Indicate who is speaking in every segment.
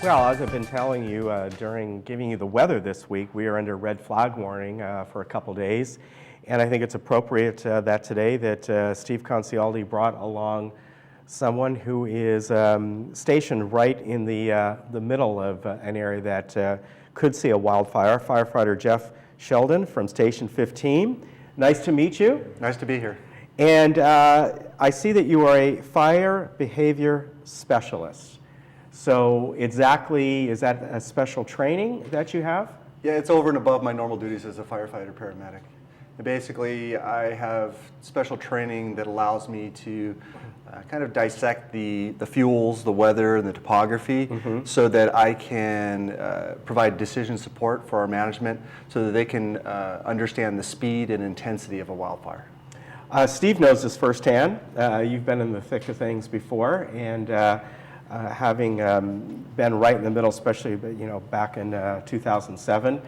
Speaker 1: Well, as I've been telling you during giving you the weather this week, we are under red flag warning for a couple days. And I think it's appropriate that today that Steve Concialdi brought along someone who is stationed right in the middle of an area that could see a wildfire, firefighter Jeff Shelton from Station 15. Nice to meet you.
Speaker 2: Nice to be here.
Speaker 1: And I see that you are a fire behavior specialist. So exactly, is that a special training that you have?
Speaker 2: Yeah, it's over and above my normal duties as a firefighter paramedic. And basically, I have special training that allows me to kind of dissect the fuels, the weather, and the topography so that I can provide decision support for our management so that they can understand the speed and intensity of a wildfire.
Speaker 1: Steve knows this firsthand. You've been in the thick of things before, and having been right in the middle, especially back in 2007,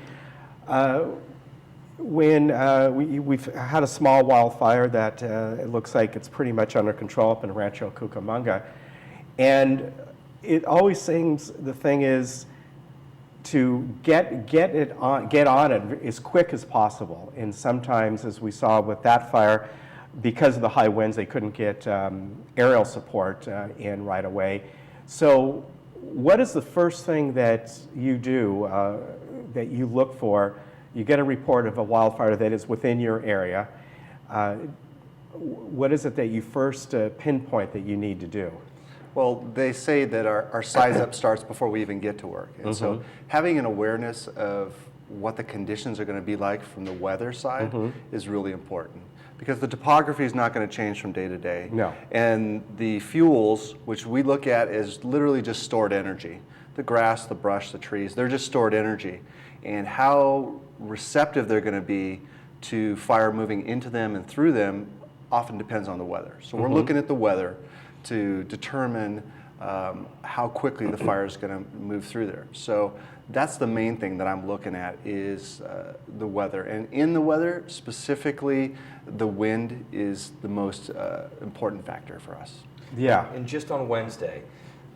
Speaker 1: when we've had a small wildfire that it looks like it's pretty much under control up in Rancho Cucamonga, and it always seems the thing is to get on it as quick as possible. And sometimes, as we saw with that fire, because of the high winds, they couldn't get aerial support in right away. So what is the first thing that you do, that you look for? You get a report of a wildfire that is within your area. What is it that you first pinpoint that you need to do?
Speaker 2: Well, they say that our size up starts before we even get to work. And so having an awareness of what the conditions are going to be like from the weather side is really important. Because the topography is not going to change from day to day.
Speaker 1: No.
Speaker 2: And the fuels, which we look at as literally just stored energy, the grass, the brush, the trees, they're just stored energy. And how receptive they're going to be to fire moving into them and through them often depends on the weather. So we're looking at the weather to determine how quickly the fire is going to move through there. So that's the main thing that I'm looking at is the weather. And in the weather, specifically, the wind is the most important factor for us.
Speaker 1: Yeah.
Speaker 3: And just on Wednesday,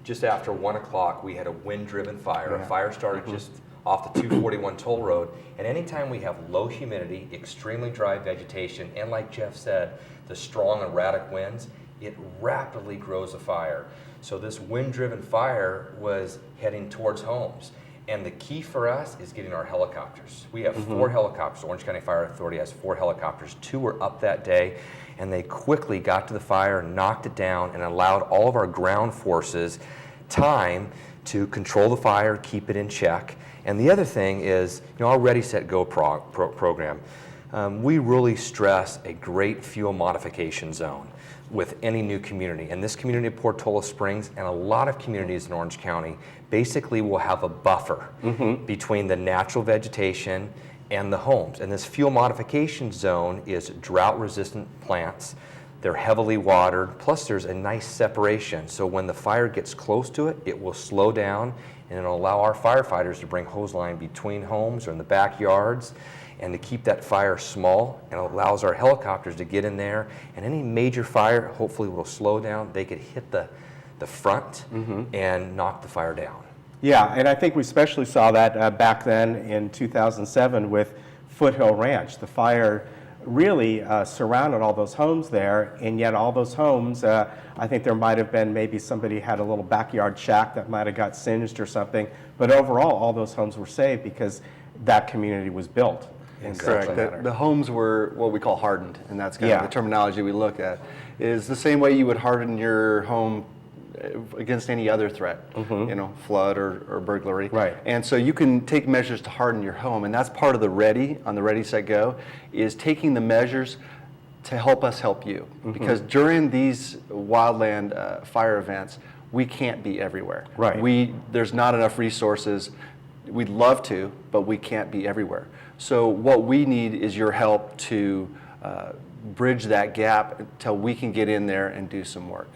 Speaker 3: just after 1 o'clock, we had a wind-driven fire. A fire started just off the 241 toll road. And anytime we have low humidity, extremely dry vegetation, and like Jeff said, the strong erratic winds, it rapidly grows a fire. So this wind-driven fire was heading towards homes. And the key for us is getting our helicopters. We have 4 helicopters. Orange County Fire Authority has 4 helicopters. 2 were up that day, and they quickly got to the fire, knocked it down, and allowed all of our ground forces time to control the fire, keep it in check. And the other thing is, our Ready, Set, Go program. We really stress a great fuel modification zone with any new community. And this community of Portola Springs and a lot of communities in Orange County basically will have a buffer between the natural vegetation and the homes. And this fuel modification zone is drought-resistant plants. They're heavily watered, plus there's a nice separation. So when the fire gets close to it, it will slow down and it'll allow our firefighters to bring hose line between homes or in the backyards and to keep that fire small, and it allows our helicopters to get in there, and any major fire hopefully will slow down. They could hit the front and knock the fire down.
Speaker 1: Yeah, and I think we especially saw that back then in 2007 with Foothill Ranch. The fire really surrounded all those homes there, and yet all those homes, I think there might have been maybe somebody had a little backyard shack that might have got singed or something, but overall all those homes were saved because that community was built.
Speaker 2: Correct. The homes were what we call hardened, and that's kind of the terminology we look at. Is the same way you would harden your home against any other threat, flood or burglary.
Speaker 1: Right.
Speaker 2: And so you can take measures to harden your home, and that's part of the Ready, on the Ready, Set, Go, is taking the measures to help us help you. Because during these wildland fire events, we can't be everywhere.
Speaker 1: Right.
Speaker 2: There's not enough resources. We'd love to, but we can't be everywhere. So what we need is your help to bridge that gap until we can get in there and do some work.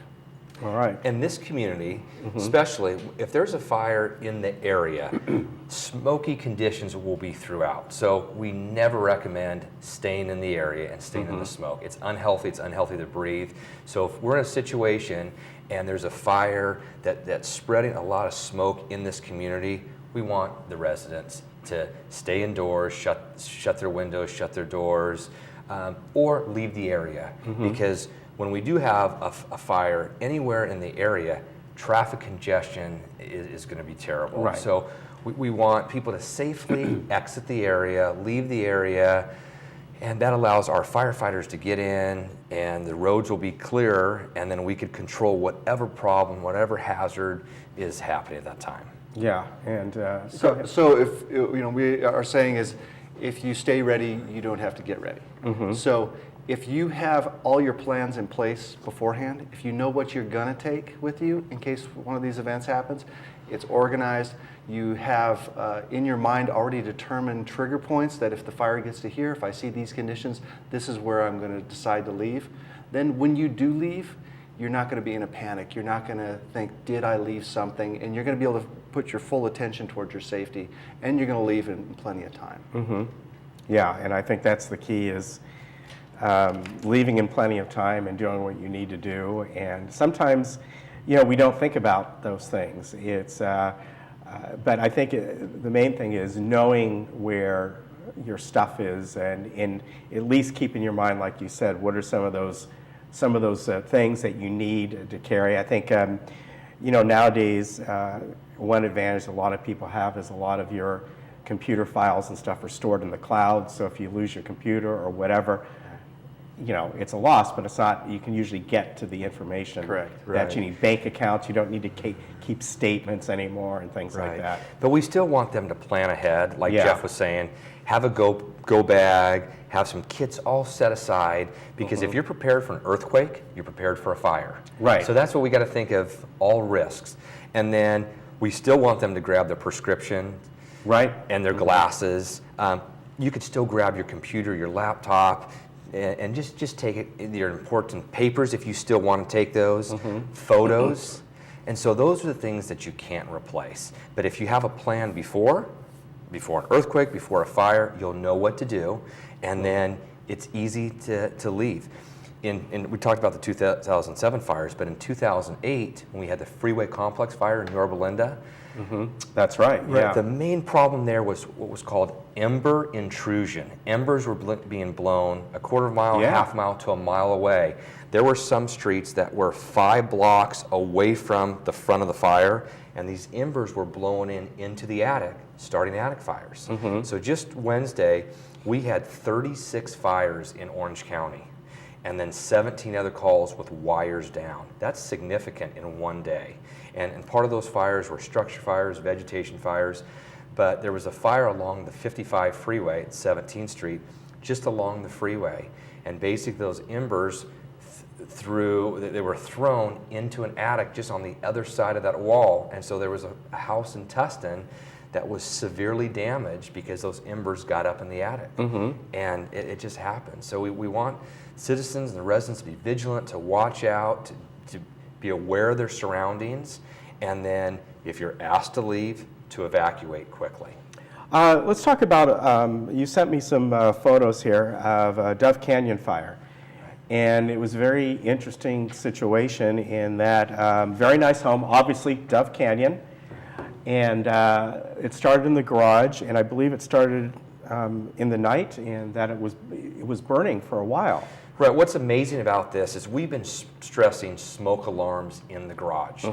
Speaker 1: All right.
Speaker 3: In this community, especially, if there's a fire in the area, smoky conditions will be throughout. So we never recommend staying in the area and staying in the smoke. It's unhealthy to breathe. So if we're in a situation and there's a fire that's spreading a lot of smoke in this community, we want the residents to stay indoors, shut their windows, shut their doors, or leave the area. Because when we do have a fire anywhere in the area, traffic congestion is going to be terrible.
Speaker 1: Right.
Speaker 3: So we want people to safely exit the area, leave the area, and that allows our firefighters to get in, and the roads will be clearer, and then we could control whatever problem, whatever hazard is happening at that time.
Speaker 1: Yeah, and
Speaker 2: So if, we are saying is, if you stay ready, you don't have to get ready. So if you have all your plans in place beforehand, if you know what you're gonna take with you in case one of these events happens, it's organized, you have in your mind already determined trigger points that if the fire gets to here, if I see these conditions, this is where I'm gonna decide to leave. Then when you do leave, you're not going to be in a panic. You're not going to think, did I leave something? And you're going to be able to put your full attention towards your safety, and you're going to leave in plenty of time.
Speaker 1: yeah, and I think that's the key is leaving in plenty of time and doing what you need to do. And sometimes, we don't think about those things. It's, but I think the main thing is knowing where your stuff is, and at least keep in your mind, like you said, what are some of those things that you need to carry. I think, nowadays, one advantage a lot of people have is a lot of your computer files and stuff are stored in the cloud. So if you lose your computer or whatever, it's a loss, but it's not, you can usually get to the information that you need. Bank accounts, you don't need to keep statements anymore and things like that.
Speaker 3: But we still want them to plan ahead, like Jeff was saying, have a go bag, have some kits all set aside, because if you're prepared for an earthquake, you're prepared for a fire.
Speaker 1: Right.
Speaker 3: So that's what we got to think of, all risks. And then we still want them to grab their prescription and their glasses. You could still grab your computer, your laptop, and just take your important papers if you still want to take those, photos. And so those are the things that you can't replace. But if you have a plan before an earthquake, before a fire, you'll know what to do, and then it's easy to leave. We talked about the 2007 fires, but in 2008, when we had the freeway complex fire in Yorba Linda,
Speaker 1: that's right. Yeah.
Speaker 3: The main problem there was what was called ember intrusion. Embers were being blown a quarter mile, half mile to a mile away. There were some streets that were 5 blocks away from the front of the fire, and these embers were blown into the attic, starting attic fires. So just Wednesday, we had 36 fires in Orange County, and then 17 other calls with wires down. That's significant in one day. And part of those fires were structure fires, vegetation fires, but there was a fire along the 55 freeway at 17th Street, just along the freeway. And basically those embers they were thrown into an attic just on the other side of that wall. And so there was a house in Tustin that was severely damaged because those embers got up in the attic. And it just happened. So we want citizens and the residents to be vigilant, to watch out, to be aware of their surroundings, and then if you're asked to leave, to evacuate quickly.
Speaker 1: Let's talk about, you sent me some photos here of Dove Canyon fire. And it was a very interesting situation in that very nice home, obviously Dove Canyon. And it started in the garage, and I believe it started in the night, and that it was burning for a while.
Speaker 3: Right, what's amazing about this is we've been stressing smoke alarms in the garage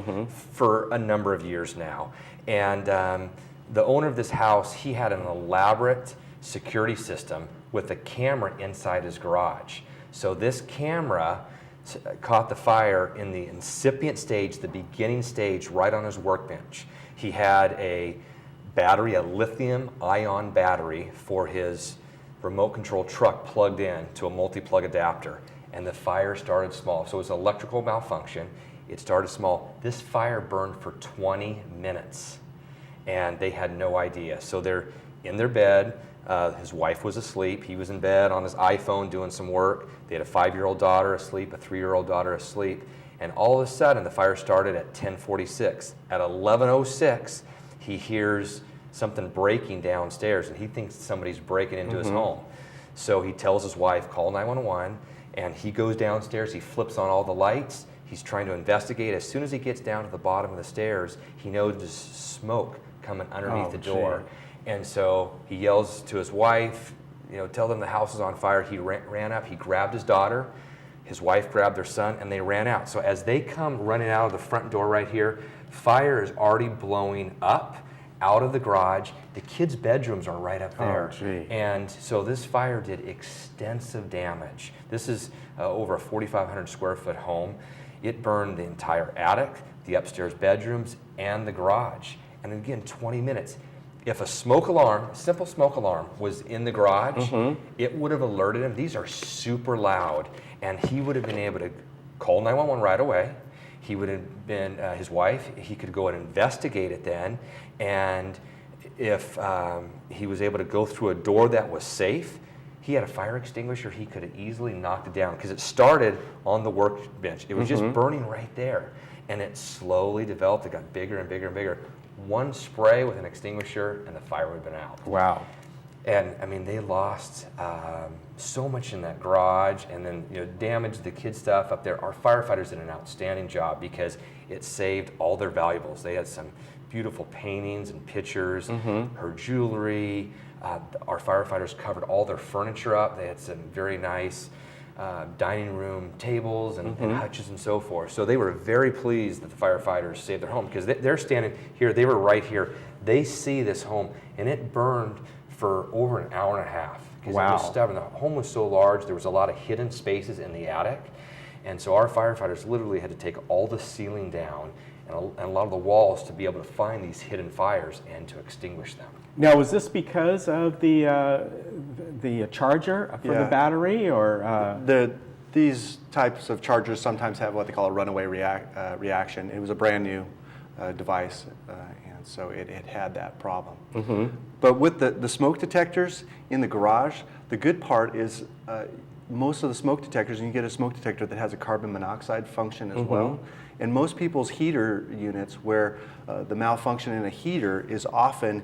Speaker 3: for a number of years now. And the owner of this house, he had an elaborate security system with a camera inside his garage. So this camera caught the fire in the incipient stage, the beginning stage, right on his workbench. He had a battery, a lithium-ion battery for his remote control truck plugged in to a multi-plug adapter, and the fire started small. So it was an electrical malfunction. It started small. This fire burned for 20 minutes, and they had no idea. So they're in their bed. His wife was asleep. He was in bed on his iPhone doing some work. They had a 5-year-old daughter asleep, a 3-year-old daughter asleep, And all of a sudden, the fire started at 10:46. At 11:06, he hears something breaking downstairs, and he thinks somebody's breaking into his home. So he tells his wife, call 911, and he goes downstairs, he flips on all the lights, he's trying to investigate. As soon as he gets down to the bottom of the stairs, he notices smoke coming underneath the door. And so he yells to his wife, tell them the house is on fire. He ran up, he grabbed his daughter, his wife grabbed their son, and they ran out. So as they come running out of the front door right here, fire is already blowing up out of the garage. The kids' bedrooms are right up there.
Speaker 1: Oh, gee.
Speaker 3: And so this fire did extensive damage. This is over a 4,500 square foot home. It burned the entire attic, the upstairs bedrooms, and the garage. And again, 20 minutes. If a smoke alarm, a simple smoke alarm, was in the garage, it would have alerted him. These are super loud. And he would have been able to call 911 right away. He would have been, his wife, he could go and investigate it then. And if he was able to go through a door that was safe, he had a fire extinguisher, he could have easily knocked it down because it started on the workbench. It was just burning right there. And it slowly developed. It got bigger and bigger and bigger. One spray with an extinguisher and the fire would have been out.
Speaker 1: Wow.
Speaker 3: And I mean, they lost so much in that garage, and then damaged the kids' stuff up there. Our firefighters did an outstanding job because it saved all their valuables. They had some beautiful paintings and pictures, her jewelry. Our firefighters covered all their furniture up. They had some very nice dining room tables and hutches and so forth. So they were very pleased that the firefighters saved their home because they're standing here. They were right here. They see this home, and it burned for over an hour and a half because it was stubborn. The home was so large, there was a lot of hidden spaces in the attic. And so our firefighters literally had to take all the ceiling down and a lot of the walls to be able to find these hidden fires and to extinguish them.
Speaker 1: Now, was this because of the charger for the battery, or?
Speaker 2: These types of chargers sometimes have what they call a runaway reaction. It was a brand new device, and so it had that problem. But with the smoke detectors in the garage, the good part is most of the smoke detectors, and you get a smoke detector that has a carbon monoxide function as well. And most people's heater units, where the malfunction in a heater is often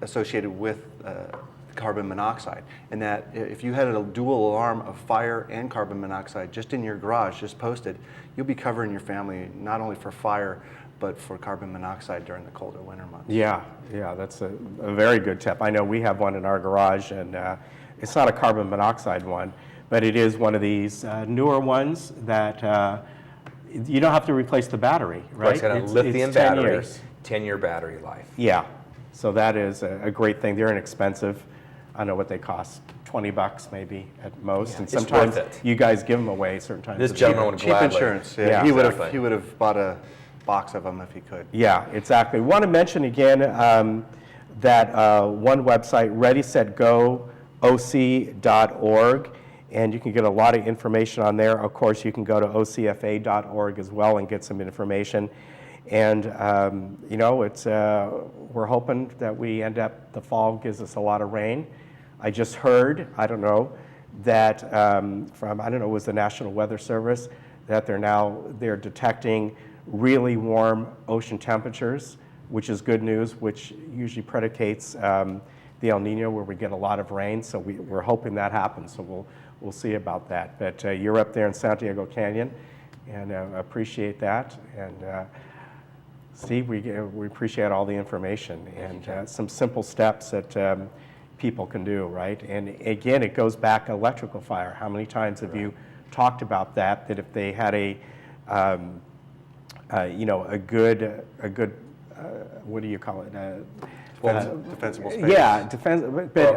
Speaker 2: associated with carbon monoxide, and that if you had a dual alarm of fire and carbon monoxide just in your garage, just posted, you'll be covering your family not only for fire, but for carbon monoxide during the colder winter months.
Speaker 1: Yeah, that's a very good tip. I know we have one in our garage, and it's not a carbon monoxide one, but it is one of these newer ones that you don't have to replace the battery, right?
Speaker 3: It's got a lithium battery, 10-year battery life.
Speaker 1: Yeah, so that is a great thing. They're inexpensive. I don't know what they cost, $20 maybe at most, and sometimes
Speaker 3: worth it.
Speaker 1: you guys give them away certain times.
Speaker 3: This gentleman would
Speaker 2: Cheap
Speaker 3: gladly.
Speaker 2: insurance.
Speaker 1: Yeah,
Speaker 2: he
Speaker 3: exactly.
Speaker 2: would have bought a box of them if he could.
Speaker 1: Yeah, exactly. We want to mention again that one website, readysetgooc.org, and you can get a lot of information on there. Of course, you can go to OCFA.org as well and get some information. And it's we're hoping that we end up, the fall gives us a lot of rain. I just heard, I don't know, that from, I don't know, it was the National Weather Service, that they're detecting really warm ocean temperatures, which is good news, which usually predicates the El Nino, where we get a lot of rain. So we're hoping that happens. So we'll see about that. But you're up there in Santiago Canyon, and appreciate that. And Steve, we appreciate all the information and some simple steps that people can do, right? And again, it goes back to electrical fire. How many times have you talked about that if they had a good what do you call it?
Speaker 2: Defensible space.
Speaker 1: Yeah,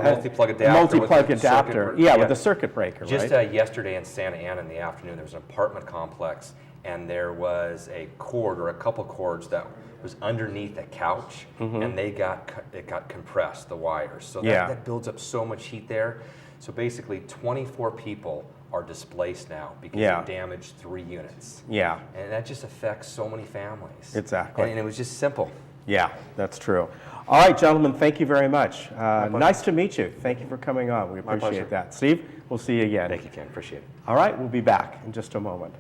Speaker 3: multi-plug adapter.
Speaker 1: Multi-plug
Speaker 3: with
Speaker 1: adapter.
Speaker 3: circuit,
Speaker 1: With the circuit breaker,
Speaker 3: Just
Speaker 1: right?
Speaker 3: yesterday in Santa Ana in the afternoon, there was an apartment complex, and there was a cord or a couple cords that was underneath a couch, and it got compressed, the wires. So that builds up so much heat there. So basically, 24 people are displaced now because they damaged 3 units.
Speaker 1: Yeah.
Speaker 3: And that just affects so many families.
Speaker 1: Exactly.
Speaker 3: And it was just simple.
Speaker 1: Yeah, that's true. All right, gentlemen, thank you very much. Nice to meet you. Thank you for coming on. We appreciate that. Steve, we'll see you again.
Speaker 3: Thank you, Ken. Appreciate it.
Speaker 1: All right, we'll be back in just a moment.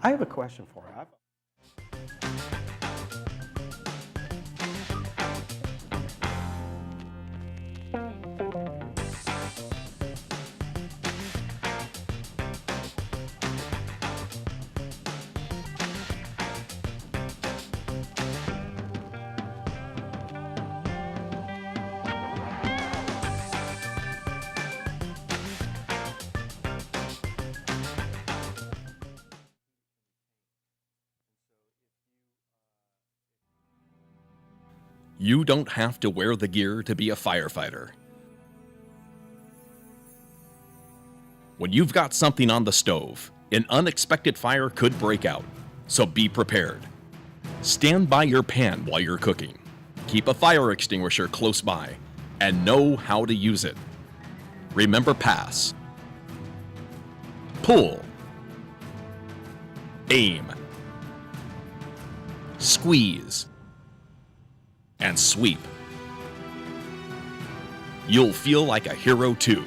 Speaker 1: I have a question for you.
Speaker 4: You don't have to wear the gear to be a firefighter. When you've got something on the stove, an unexpected fire could break out, so be prepared. Stand by your pan while you're cooking. Keep a fire extinguisher close by, and know how to use it. Remember pass, pull, aim, squeeze, and sweep. You'll feel like a hero too.